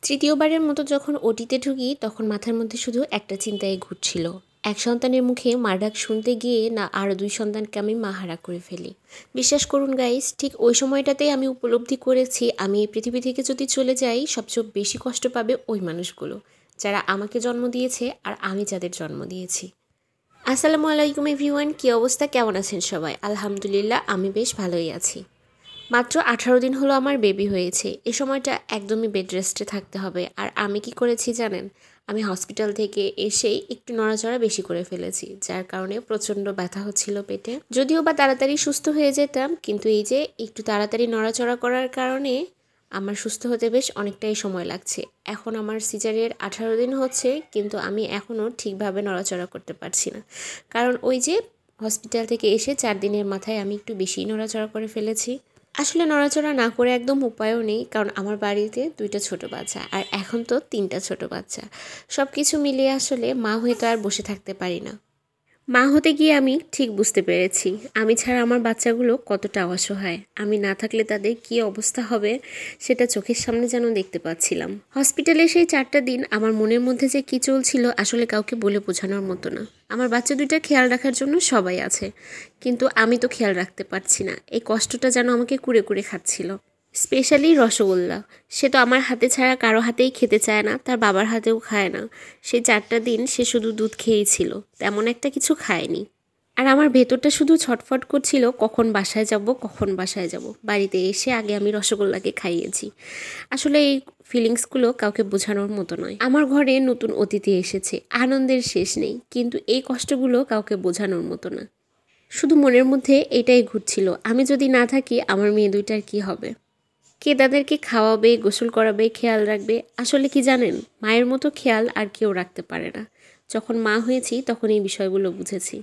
তৃতীয়বারের মতো যখন ওটিতে ঢুকি তখন মাথার মধ্যে শুধু একটা চিন্তাই ঘুরছিল, এক সন্তানের মুখে মার ডাক শুনতে গিয়ে না আরও 2 সন্তানকে আমি মাহারা করে ফেলি। বিশ্বাস করুন গাইস, ঠিক ওই সময়টাতেই আমি উপলব্ধি করেছি আমি এই পৃথিবী থেকে যদি চলে যাই সবচেয়ে বেশি কষ্ট পাবে ওই মানুষগুলো যারা আমাকে জন্ম দিয়েছে আর আমি যাদের জন্ম দিয়েছি। আসসালামু আলাইকুম এভরিওয়ান, কী অবস্থা, কেমন আছেন সবাই? আলহামদুলিল্লাহ আমি বেশ ভালোই আছি। মাত্র 18 দিন হলো আমার বেবি হয়েছে। এ সময়টা একদমই বেড রেস্টে থাকতে হবে। আর আমি কি করেছি জানেন? আমি হসপিটাল থেকে এসেই একটু নড়াচড়া বেশি করে ফেলেছি, যার কারণে প্রচণ্ড ব্যথা হচ্ছিল পেটে। যদিও বা তাড়াতাড়ি সুস্থ হয়ে যেতাম, কিন্তু এই যে একটু তাড়াতাড়ি নড়াচড়া করার কারণে আমার সুস্থ হতে বেশ অনেকটাই সময় লাগছে। এখন আমার সিজারের 18 দিন হচ্ছে, কিন্তু আমি এখনও ঠিকভাবে নড়াচড়া করতে পারছি না। কারণ ওই যে হসপিটাল থেকে এসে 4 দিনের মাথায় আমি একটু বেশিই নড়াচড়া করে ফেলেছি। আসলে নড়াচড়া না করে একদম উপায়ও নেই, কারণ আমার বাড়িতে 2টা ছোট বাচ্চা আর এখন তো 3টা ছোট বাচ্চা। সব কিছু মিলিয়ে আসলে মা হয়ে তো আর বসে থাকতে পারি না। মা হতে গিয়ে আমি ঠিক বুঝতে পেরেছি আমি ছাড়া আমার বাচ্চাগুলো কতটা অসহায়। আমি না থাকলে তাদের কী অবস্থা হবে সেটা চোখের সামনে যেন দেখতে পাচ্ছিলাম। হসপিটালে সেই 4টা দিন আমার মনের মধ্যে যে কী চলছিল আসলে কাউকে বলে বোঝানোর মতো না। আমার বাচ্চা 2টার খেয়াল রাখার জন্য সবাই আছে, কিন্তু আমি তো খেয়াল রাখতে পারছি না। এই কষ্টটা যেন আমাকে কুরে কুরে খাচ্ছিল। স্পেশালি রসগোল্লা, সে তো আমার হাতে ছাড়া কারো হাতেই খেতে চায় না, তার বাবার হাতেও খায় না। সেই 4টা দিন সে শুধু দুধ খেয়েই ছিল, তেমন একটা কিছু খায়নি। আর আমার ভেতরটা শুধু ছটফট করছিল, কখন বাসায় যাব, কখন বাসায় যাব। বাড়িতে এসে আগে আমি রসগোল্লাকে খাইয়েছি। আসলে এই ফিলিংসগুলো কাউকে বোঝানোর মতো নয়। আমার ঘরে নতুন অতিথি এসেছে, আনন্দের শেষ নেই, কিন্তু এই কষ্টগুলো কাউকে বোঝানোর মতো না। শুধু মনের মধ্যে এটাই ঘুরছিল, আমি যদি না থাকি আমার মেয়ে 2টার কী হবে, কে তাদেরকে খাওয়াবে, গোসল করাবে, খেয়াল রাখবে। আসলে কি জানেন, মায়ের মতো খেয়াল আর কেউ রাখতে পারে না। যখন মা হয়েছি তখন এই বিষয়গুলো বুঝেছি।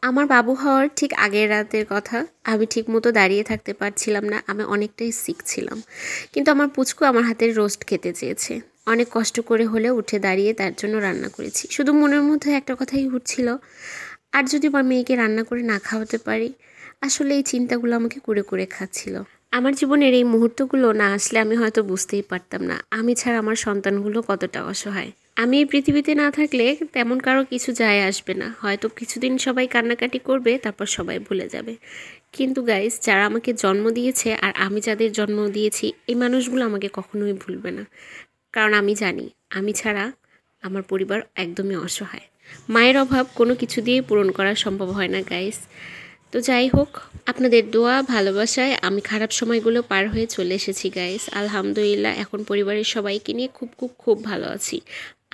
আমার বাবু হওয়ার ঠিক আগের রাতের কথা, আমি ঠিক মতো দাঁড়িয়ে থাকতে পারছিলাম না, আমি অনেকটাই সিক ছিলাম। কিন্তু আমার পুচকু আমার হাতের রোস্ট খেতে চেয়েছে। অনেক কষ্ট করে হলেও উঠে দাঁড়িয়ে তার জন্য রান্না করেছি। শুধু মনের মধ্যে একটা কথাই ঘুরছিল, আর যদি আমার মেয়েকে রান্না করে না খাওয়াতে পারি। আসলে এই চিন্তাগুলো আমাকে কুরে কুরে খাচ্ছিল। আমার জীবনের এই মুহূর্তগুলো না আসলে আমি হয়তো বুঝতেই পারতাম না আমি ছাড়া আমার সন্তানগুলো কতটা অসহায়। আমি এই পৃথিবীতে না থাকলে তেমন কারো কিছু যায় আসবে না, হয়তো কিছুদিন সবাই কান্নাকাটি করবে, তারপর সবাই ভুলে যাবে। কিন্তু গাইস, যারা আমাকে জন্ম দিয়েছে আর আমি যাদের জন্ম দিয়েছি, এই মানুষগুলো আমাকে কখনোই ভুলবে না। কারণ আমি জানি আমি ছাড়া আমার পরিবার একদমই অসহায়। মায়ের অভাব কোনো কিছু দিয়েই পূরণ করা সম্ভব হয় না গাইস। তো যাই হোক, আপনাদের দোয়া ভালোবাসায় আমি খারাপ সময়গুলো পার হয়ে চলে এসেছি গাইস। আলহামদুলিল্লাহ এখন পরিবারের সবাইকে নিয়ে খুব খুব খুব ভালো আছি।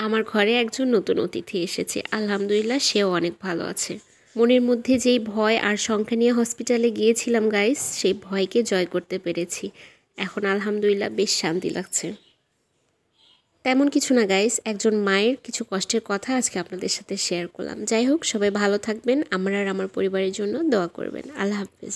আমার ঘরে একজন নতুন অতিথি এসেছে, আলহামদুলিল্লাহ সেও অনেক ভালো আছে। মনের মধ্যে যেই ভয় আর শঙ্কা নিয়ে হসপিটালে গিয়েছিলাম গাইস, সেই ভয়কে জয় করতে পেরেছি। এখন আলহামদুলিল্লাহ বেশ শান্তি লাগছে। তেমন কিছু না গাইস, একজন মায়ের কিছু কষ্টের কথা আজকে আপনাদের সাথে শেয়ার করলাম। যাই হোক, সবাই ভালো থাকবেন, আমার আর আমার পরিবারের জন্য দোয়া করবেন। আল্লাহ হাফেজ।